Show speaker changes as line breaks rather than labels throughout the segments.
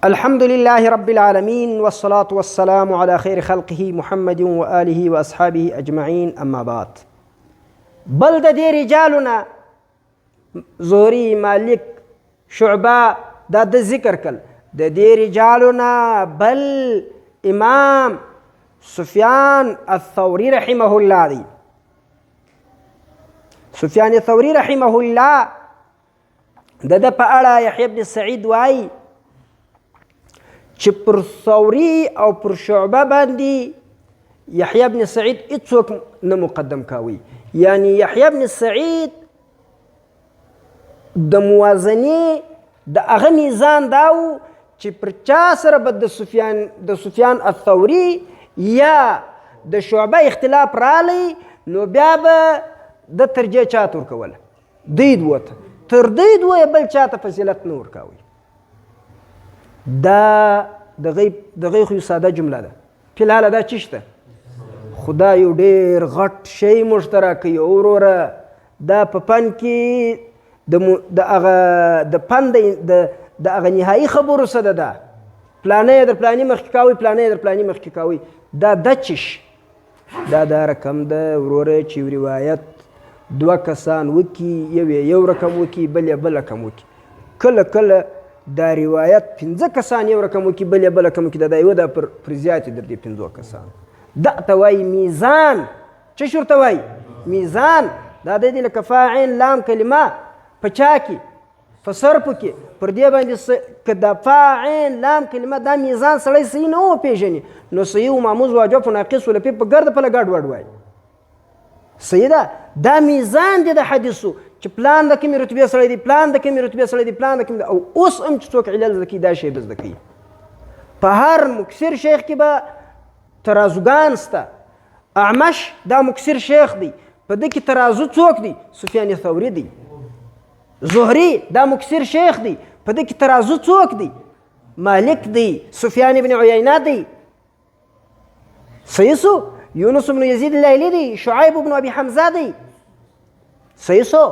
الحمد لله رب العالمين والصلاة والسلام على خير خلقه محمد وآله وأصحابه أجمعين أما بعد. بل د دې رجالنا زهري مالک شعبه دا د ذکر کړل. د دې رجالنا بل امام سفیان الثوري رحمه الله دی. سفیان الثوري رحمه الله د په اړه یحیی بن سعید وایي چې پر ثوري او پر شعبه باندې یحیی بن سعید هیڅوک نه مقدم کاوي. یعنی یحیی بن سعید د موازنې د هغه میزان دا و چې پر چا سره به د سفیان الثوري یا د شعبه اختلاف رالی نو بیا به د ترجیح چاته ورکوله، دوی دوه ته، تر دوی دوه بل چاته فضیلت نه ورکاوی. دا دغه خو ساده جمله ده. فلحال دا چی شته؟ خدا یو ډېر غټ شی مشترک کوي وروره. دا په فن کې د هغه نهایي خبرو څه ده؟ پلانه در پلاني مخکې کاوي، پلانه در پلاني مخکې کاوي. دا چیش دا رقم ده وروره چې روایت دوه کسان وکي، یو رقم وکي، بل رقم وکي. کله کله دا روایت 5 کسان یو رقم وکي، بل رقم وکي. دا یو دا پر زیاتې در دې 5 کسان. دا ته وایي میزان. څه ورته وایي؟ میزان. دا د دې لکه فاعل لام کلمه په چا کې؟ په صرف کې. پر دې باندې که د فاعل لام کلمه دا میزان سړی صحیح نه وپېژني نو صحیح و معموز واجب و ناقص و لپې په ګرد پله ګډوډ وایي. صحیح ده؟ دا میزان دی د حدیثو چې پلان د کومې رتبې سړی دی، پلان د کومې رتبې سړی دی، پلان د کومې. او اوس هم چې څوک علل زده کوي دا شی به زده کوي. په هر مکثر شیخ کې به ترازوګان شته. اعمش دا مکثر شیخ دی، په ده کې ترازو څوک دی؟ سفیان ثوري دی. زهري دا مکثر شیخ دی، په ده کې ترازو څوک دی؟ مالک دی. سفیان ابن عیینه دی. صحیح سو؟ یونس بن یزید اللیلی دی. شعیب بن ابي حمزه دی. صحیح سو؟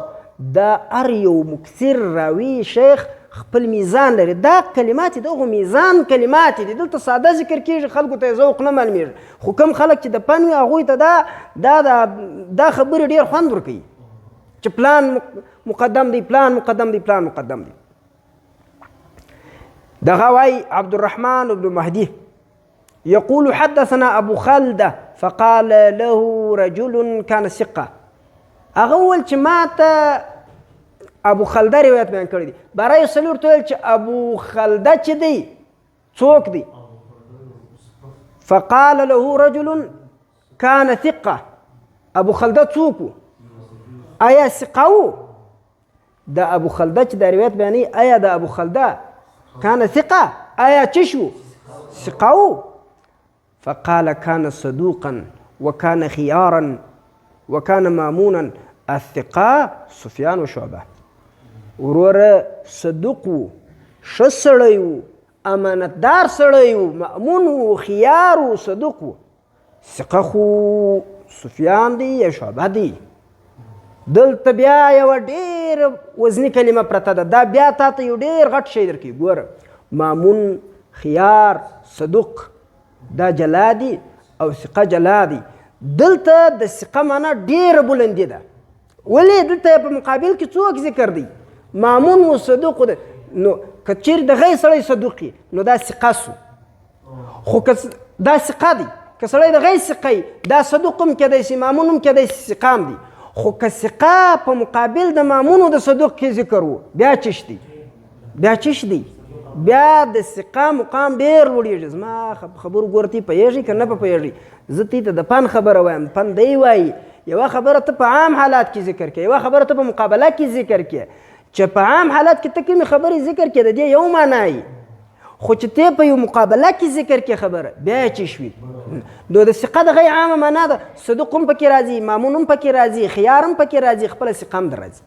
دا هر یو مکثر راوي شیخ خپل میزان لري. دا کلمات دغه میزان کلمات دي. دلته ساده ذکر کېږي، خلکو ته ذوق نه معلومیږي. خو کوم خلک چې د فن وي هغوی ته دا خبرې ډېر خوند ورکوي چې پلان مقدم دی، پلان مقدم دی، پلان مقدم دی. دغه وایي عبدالرحمن بن مهدي يقول حدثنا أبو خلدة فقال له رجل كان ثقة. هغه وویل چې ما ته ابو خلده روایت بیان کړی دی. برای سلور ته ویل چې ابو خلده چې دی څوک دی؟ فقال له رجل كان ثقة. ابو خلده څوک و؟ آیا ثقه و؟ د ابو خلده چې دا روایت بیانوي آیا د ابو خلده كان ثقة؟ آیا چې شو؟ ثقه و؟ فقال كان صدوقا وكان خيارا وكان مامونا. الثقه سفيان وشعبه. وروره صدوق و، ښه سړی و، امانتدار سړی و، مامون و، خیار و، صدوق و. ثقه خو سفیان دی یا شعبه دی. دلته بیا یوه ډېر وزني کلمه پرته ده. دا بیا تا ته یو ډېر غټ شی درکوي. ګوره مامون، خیار، صدوق دا جلا دي او ثقه جلا دي. دلته د ثقه معنا ډېره بلندي ده. ولې دلته په مقابل کې څوک ذکر دی؟ مامون و صدوق ده. نو که چیرې د غی سړی صدوق نو دا ثقه سو. خو که دا ثقه دی، که سړی د غی ثقه دا صدوق هم کېدی شي، مامون هم کېدی شي، ثقه هم دی. خو که ثقه په مقابل د مامون و د صدوق کې ذکر و بیا چش دی؟ بیا چش دی؟ بیا د ثقه مقام ډېر لوړېږي. زما خبرو ګوره تی پوهېږي که نه په پوهېږي. زه تی ته د فن خبره وایم، فن دی وایي. یوه خبره ته په عام حالات کې ذکر کړې، یوه خبره ته په مقابله کې ذکر کړې. چې په عام حالات کې ته کومې خبرې ذکر کړې د دې یو معنا یي، خو چې ته په یو مقابله کې ذکر کړې خبره بیا یې چې شوي. نو د ثقه دغه عامه معنا ده. صدوق هم پکې راځي، مامون هم پکې راځي، خیار هم پکې راځي، خپله ثقه هم در راځي.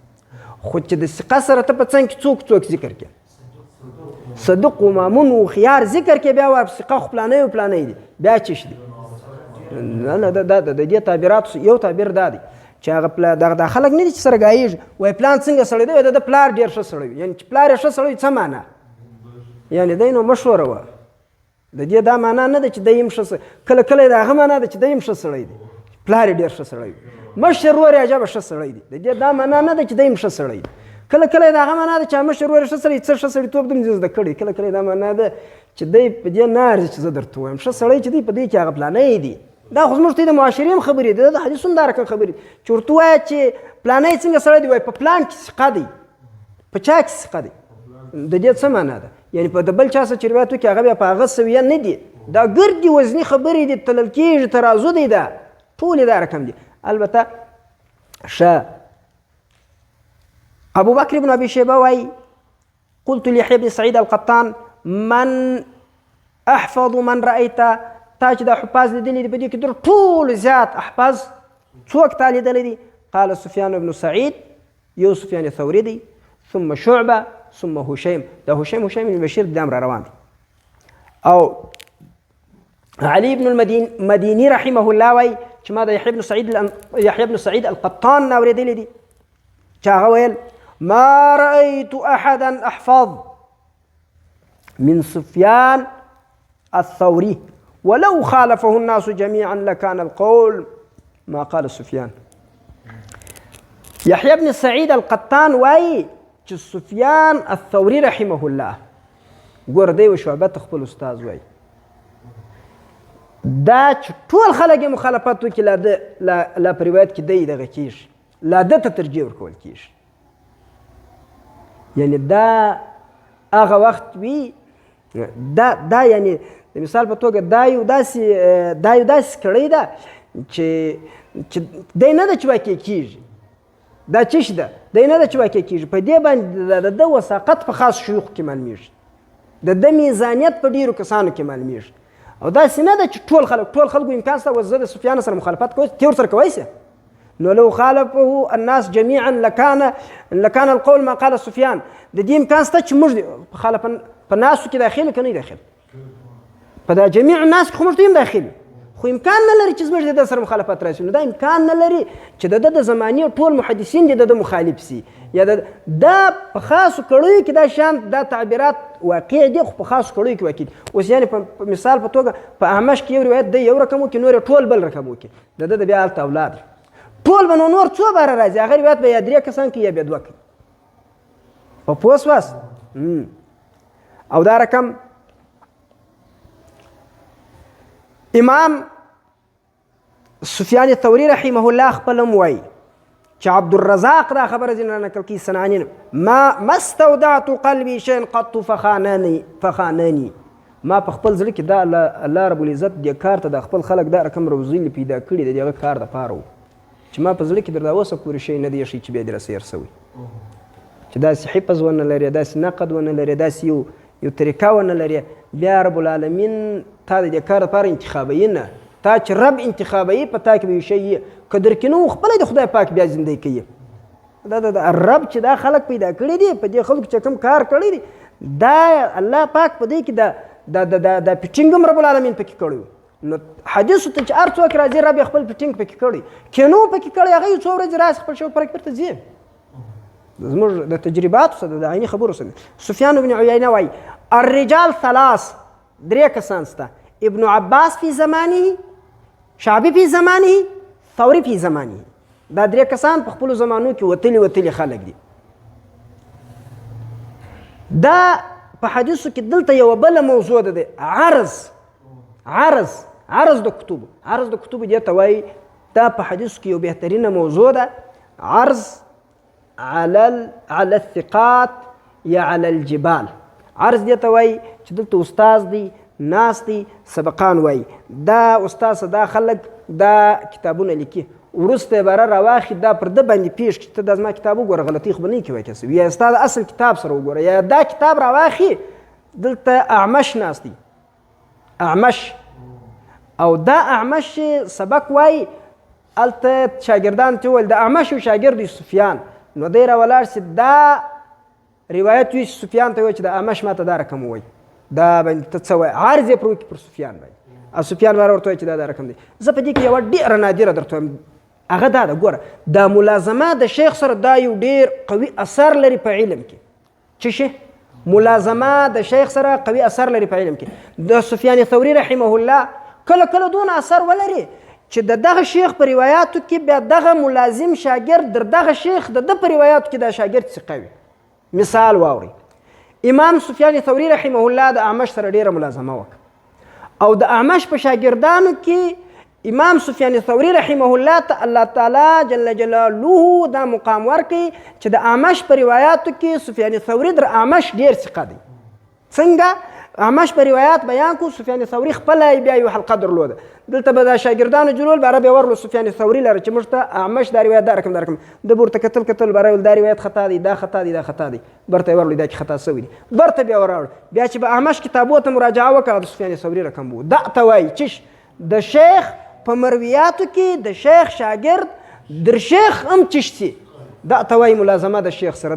خو چې د ثقه سره ته په څنګ کې څوک ذکر کړې؟ صدوق و مامون و خیار ذکر کې بیا وایي ثقه خو پلانی و پلانی دی. بیا چش دی؟ نه د دې تعبیرات یو تعبیر دا دی چې هغه دا خلک نه دي چې سره ګایېږي وایي پلان څنګه سړی دی، د پلار ډېر ښه سړی وي. یعنې چې پلار یې ښه سړی څه معنا؟ یعنې دی نو مشوره وه د دې دا معنا نه ده چې دی هم ښه کله کله د هغه معنا ده چې دی هم ښه سړی دی پلار یې ډېر ښه سړی وي مشر ورور یې عجبه ښه سړی دی د دې دا معنا نه ده چې دی هم ښه سړی دی کله کله د هغه معنا ده چې مشر ورور یې ښه سړی څه ښه سړیتوب دوم دې زده کړی کله کله دا معنا ده چې دی په دې نه ارزي چې زه درته ووایم ښه سړی چې دی په دې کې هغه پلانی دی دا خو زموږ ته د معاشرې هم خبرې دي د حدیث هم دا رقم خبرې چې ورته ووایه چې پلانی څنګه سړی دی وایي په پلان کې ثقه دی په چا کې ثقه دی د دې څه معنا ده یعنی په د بل چا څه چې روایت وکړي هغه بیا په هغه سویه نه دي دا ګردې وزني خبرې دي تلل کېږي ترازو دی دا ټولې دا رقم دي البته ښه ابو بکر بن ابي شيبه وایي قلت ليحيى بن سعيد القطان من احفظ من رايت تا چې دا حفاظ لیدلي دي په دې کې تر ټولو زیات احفاظ څوک تا لیدلی دي قال سفيان بن سعيد یو سفیان ثوري دی ثم شعبه ثم هشيم دا هشيم بن بشير د امر روان دي او علي بن المديني رحمه الله وایي چې ما د يحيى بن سعيد القطان نه اورېدلی دي چې هغه ویل ما رأيت أحدا أحفظ من سفيان الثوري ولو خالفه الناس جميعا لكان القول ما قال سفيان يحيى بن سعيد القطان وايي چې سفيان الثوري رحمه الله ګور دی و شعبه خپل استاد وايي دا چې ټول خلک مخالفت وکړي لا په روایت کې دی دغه کېږي لا ده ته ترجیح ورکول کېږي یعنی دا هغه وخت وي دا یعنی د مثال په توګه دا یو داسې کړی ده چې دی نه ده چې واقع کېږي دا څه شي ده دی نه ده چې واقع کېږي په دې باندې د ده وثاقت په خاص شیوخو کې معلومېږي د ده میزانیت په ډېرو کسانو کې معلومېږي او داسې نه ده چې ټول خلکو امکان شته اوس زه د سفیان سره مخالفت کوی ته ورسره کوی شې نو لو خالفه الناس جميعا لكان القول ما قال سفيان د دې امکان شته چې موږ مخالف په ناسو کې داخل که نه داخل په دا جميع الناس کې خو موږ ته هم داخل خو امکان نه لري چې زموږ د سره مخالفت راشي نو دا امکان نه لري چې د زمانې ټول محدثین دي د مخالف سي یا دا په خاصو کړیو کې دا شان دا تعبیرات واقع دي خو په خاصو کړیو کې واقع دي اوس یعنی په مثال په توګه په احمش کې یو روایت دی یو رقم وکړي نور ټول بل رقم وکړي د بیا هلته اولاد ټول به نور څو باره راځي هغه روایت به یا 3 کسان کوي یا بیا 2 کوي په پوه شواست او دا رقم امام سفیان الثوري رحمه الله خپل هم وایي چې عبدالرزاق دا خبره ځینې نقل کوي صنعاني ما استودعت قلبي شيئا قط فخانني ما په خپل زړه کې دا الله رب العزت دې کار ته د خپل خلک دا رقم روزي پیدا کړي د دغه کار دپاره و چې ما په زړه کې در دا اوسه پورې شی نه دی ایښی چې بیا دې راسره سوی چې داسې حفظ ونه لري داسې نقد ونه لري داسې یو طریقه ونه لري بیا رب العالمین تا د دې کار دپاره انتخابوي نه تا چې رب انتخابوي په تا کې به یو شی که درکې نه و خپله د خدای پاک بیا زندګي کوي دا رب چې دا خلک پیدا کړي دي په دې خلکو چې کوم کار کړی دی دا الله پاک په دې کې دا فټینګ هم رب العالمین پکې کړی نو حدیثو ته چې هر څوک راځي رب یې خپل فټینګ پکې کړی که نه و پکې کړی هغه یو څو ورځې راسي خپل شوق پرک بیرته ځي زموږ د تجرباتو سره د عیني خبرو سره سفیان بن عیینه وایي الرجال 3 کسان شته ابن عباس فی زمانه شعبی فی زمانه ثوری فی زمانه دا 3 کسان په خپلو زمانو کې وتلي خلک دي دا په حدیثو کې دلته یوه بله موضوع ده عرض د کتبو دې ته وایي دا په حدیثو کې یو بهترینه موضوع ده عرض على الثقات یا على الجبال عرض دې ته وایي چې دلته استاذ دی ناس دی سبقان وایي دا استاذ دا خلک دا کتابونه لیکي وروسته باره راواخي دا پر ده باندې پیش کړي ته دا زما کتاب وګوره غلطي خو به نه کوي کسب یا ستا د اصل کتاب سره وګوره یا دا کتاب راواخي دلته اعمش ناس دی اعمش او دا اعمش سبق وایي هلته شاګردان ته وویل د اعمش و شاګرد سفیان نو دی راولاړ سي دا روایت وي سفیان ته وایي چې د اعمش ما ته دا رقم ووایي دا باندې ته څه وایي عرض یې پر وکړي پر سفیان باندې او سفیان باره ورته وایي چې دا رقم دی زه په دې کې یوه ډېره نادره درته وایم هغه دا ده ګوره دا ملازمه د شیخ سره دا یو ډېر قوي اثر لري په علم کې څه شی ملازمه د شیخ سره قوي اثر لري په علم کې. د سفیان ثوري رحمه الله کله کله دون اثر ولري چې د دغه شیخ په روایاتو کې بیا دغه ملازم شاګرد در دغه شیخ د په روایاتو کې د شاګرد ثقه وي. مثال واوري، امام سفیان ثوري رحمه الله د اعمش سره ډیره ملازمه وکړه او د اعمش په شاګردانو کې امام سفیان ثوري رحمه الله ته الله تعالی جل جلاله دا مقام ورکړي چې د اعمش په روایاتو کې سفیان ثوري در اعمش ډیر ثقه دی. څنګه اعمش په روایات بیان کو، سفیان ثوري خپل بیا یو حلقه درلوده، دلته به د شاګردانو جلول به عربي ورلو سفیان ثوري لره چې موږ ته اعمش دا روایت دا رقم د ورته کتل به دا روایت خطا دی، دا خطا دی، دا خطا دی، برته ورلو دا چې خطا سوی دی، برته بیا وراړو بیا چې به اعمش کتابو ته مراجعه وکړه د سفیان ثوري رقم وو. دا ته وایي چې د شیخ په مرویاتو کې د شیخ شاګرد در شیخ هم چشتي، دا ته وایي ملازمه د شیخ سره.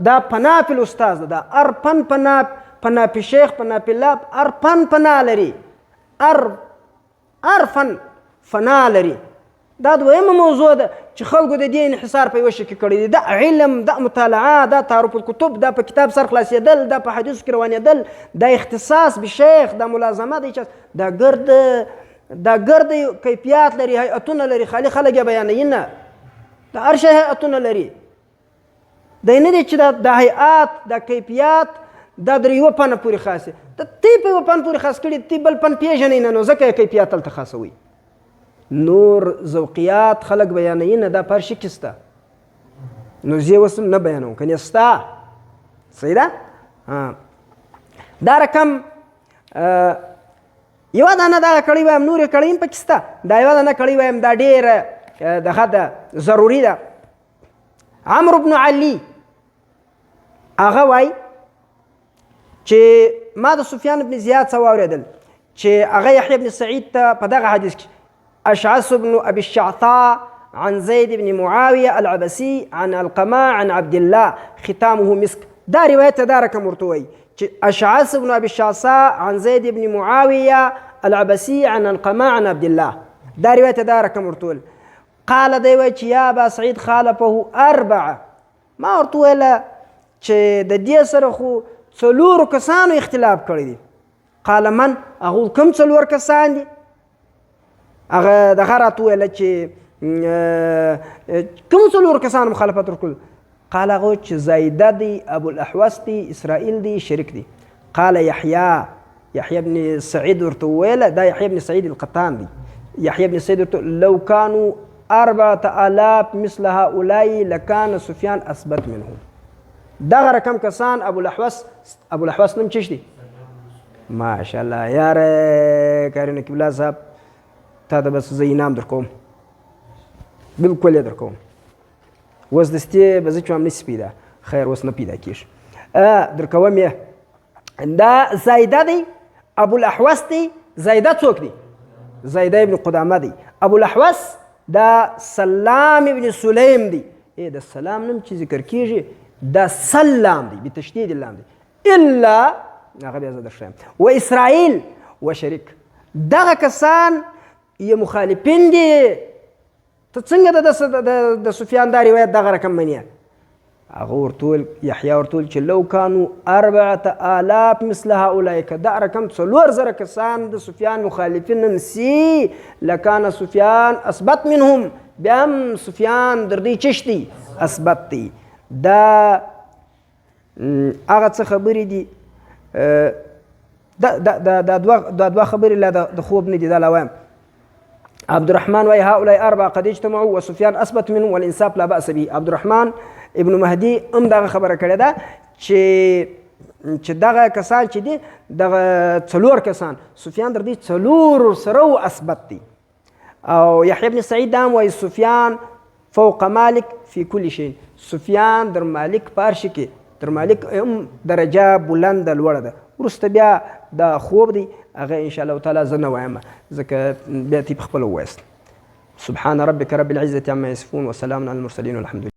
دا پناه په استاد ده، ار پن پناه په شیخ پناه په لاب، ار پن پناه لري، ار فن فنا لري. دا دویمه موضوع ده چې خلکو د دې انحصار په یوه شي کې کړی دی. دا علم، دا مطالعه، دا تعارف الکتب، دا په کتاب سر خلاصېدل، دا په حدیثو کې روانېدل، دا اختصاص بشیخ، دا ملازمه دی، دا ګرد کیفیات لري، هیئتونه لري، خالي خلک یې بیانوي نه، دا هر شی هیئتونه لري. دی نه دی چې دا هیئات، دا کیفیات دا در یوه پنه پورې خاص دی. تی په یوه پن پورې خاص کړي، تی بل پن پېژنئ نه، نو ځکه یې کیفیات هلته خاصوي. نور ذوقیات خلک بیانوي نه، دا په هر شي کې شته. نو زه یې اوس نه بیانوم، کنې شته. صحیح ده؟ دا رقم یوه دانه دغه کړی وایم، نورې کړۍ هم پکې شته. دا یوه دانه کړی وایم، دا ډېره دغه ده، ضروري ده. عمرو بن علي هغه وایي چې ما د سفیان بن زیاد څه واورېدل چې هغه یحیی بن سعید ته په دغه حدیث کې اشعث بن ابي الشعثاء عن زید بن معاویه العبسي عن علقمه عن عبد الله ختامه مسك. دا روایت دا رقم ورته وایي چې اشعث بن ابي الشعثاء عن زید بن معاویه العبسي عن علقمه عن عبد الله. دا روایت دا رقم ورته ویل. قال دی وایي چې یا ابا سعید خالفه اربعه. ما ورته ویله چې د دې سره خو څلورو کسانو اختلاف کړی دی. قال من؟ هغه کوم څلور کسان دي؟ هغه دغه راته ویله چې کوم څلور کسانو مخالفت وکړل؟ قال هغه چې زیده دی، ابو الاحوص دی، اسرائیل دی، شریک دی. قال یحیی بن سعید ورته ویله، دا یحیی بن سعید القطان دی. یحیی بن سعید ورته لو كانوا 4000 مثل هؤلاء لكان سفیان اثبت منهم. دغه رقم کسان ابو الاحوص نوم چش دی؟ ماشاءالله یار کارونه کبلا صاحب، تا ته بس زه انعام در کوم، بالکل یې در کوم. اوس دستې به زه چوم نشي پیدا، خیر اوس نه پیدا کېږي، در کوم یې. دا زایده دی، ابو الاحوص دی. زایده څوک دی؟ زایده ابن قدامه دی. ابو الاحوص دا سلام ابن سلیم دی. د سلام نوم چې ذکر کېږي دا سلام دی بتشدید اللام دی، الا هغه بیا زه درښیم. و اسرائیل و شریک، دغه کسان یې مخالفین دي. ته څنګه د سفیان دا روایت دغه رقم منې؟ هغه ورته ویل، یحیی ورته ویل چې لو كانوا 4000 مثل هؤلاء، که دا رقم 4000 کسان د سفیان مخالفین هم سي لکان سفیان اثبت منهم، بیا هم سفیان در دوی چش دی؟ اثبت دی. دا هغه څه خبرې دي، دا دوه خبرې لا د خوب نه دي. دا لا وایم. عبدالرحمن وایي هؤلاء 4 قد اجتمعوا وسفیان اثبت منهم والانصاف لا باس به. عبدالرحمن ابن مهدي هم دغه خبره کړې ده چې دغه کسان چې دي، دغه 4 کسان سفیان در دې 4 سره اثبت دي. او یحیی بن سعید هم وایي سفیان فوق مالک فی کل شیء. سفیان در مالک په هر شي کې، در مالک هم درجه بلنده لوړه ده. وروسته بیا د خوب دی، هغه انشاءالله تعالی زه نه وایم ځکه بیا تی په خپله ووایست. سبحان ربک رب العزة عما یصفون وسلام علی المرسلین والحمد لله.